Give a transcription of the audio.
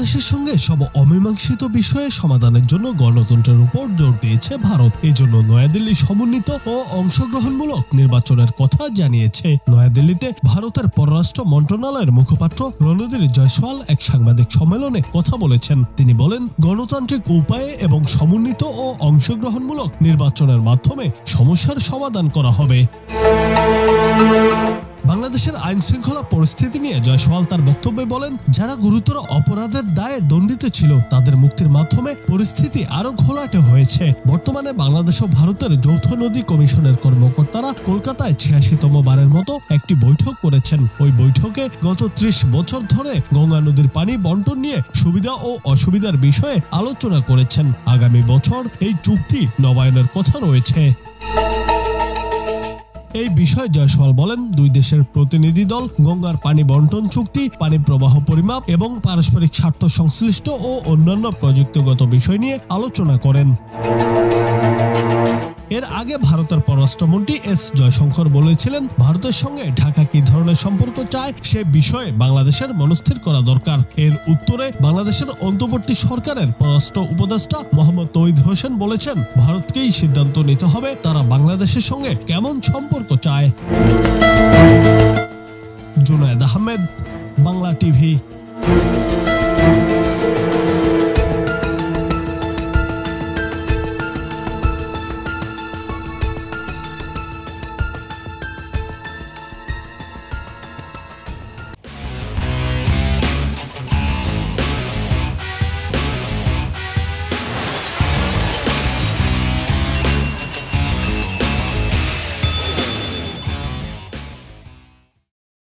বাংলাদেশের সঙ্গে সব অমীমাংসিত বিষয়ে সমাধানের জন্য গণতন্ত্রের উপর জোর দিয়েছে ভারত। এজন্য নয়াদিল্লি সমন্বিত ও অংশগ্রহণমূলক নির্বাচনের কথা জানিয়েছে। নয়াদিল্লিতে ভারতের পররাষ্ট্র মন্ত্রণালয়ের মুখপাত্র রণধীর জয়সওয়াল এক সাংবাদিক সম্মেলনে কথা বলেছেন। তিনি বলেন, গণতান্ত্রিক উপায়ে এবং সমন্বিত ও অংশগ্রহণমূলক নির্বাচনের মাধ্যমে সমস্যার সমাধান করা হবে। বাংলাদেশের আইন শৃঙ্খলা পরিস্থিতি নিয়ে জয়সওয়াল তার বক্তব্যে বলেন, যারা গুরুতর অপরাধের দায়ে দণ্ডিত ছিল তাদের মুক্তির মাধ্যমে পরিস্থিতি আরো ঘোলাটে হয়েছে। বর্তমানে বাংলাদেশ ও ভারতের যৌথ নদী কমিশনের কর্মকর্তারা কলকাতায় ৮৬তম বারের মতো একটি বৈঠক করেছেন। ওই বৈঠকে গত ৩০ বছর ধরে গঙ্গা নদীর পানি বন্টন নিয়ে সুবিধা ও অসুবিধার বিষয়ে আলোচনা করেছেন। আগামী বছর এই চুক্তি নবায়নের কথা রয়েছে। এই বিষয়ে জয়সওয়াল বলেন, দুই দেশের প্রতিনিধি দল গঙ্গার পানি বন্টন চুক্তি, পানি প্রবাহ পরিমাপ এবং পারস্পরিক স্বার্থ সংশ্লিষ্ট ও অন্যান্য প্রযুক্তিগত বিষয় নিয়ে আলোচনা করেন। এর আগে ভারতের পররাষ্ট্রমন্ত্রী এস জয়শঙ্কর বলেছিলেন, ভারতের সঙ্গে ঢাকা কি ধরনের সম্পর্ক চায় সে বিষয়ে বাংলাদেশের মনস্থির করা দরকার। এর উত্তরে বাংলাদেশের অন্তর্বর্তী সরকারের পররাষ্ট্র উপদেষ্টা মোহাম্মদ তৌহিদ হোসেন বলেছেন, ভারতকেই সিদ্ধান্ত নিতে হবে তারা বাংলাদেশের সঙ্গে কেমন সম্পর্ক চায়। জুনায়েদ আহমেদ, বাংলা টিভি।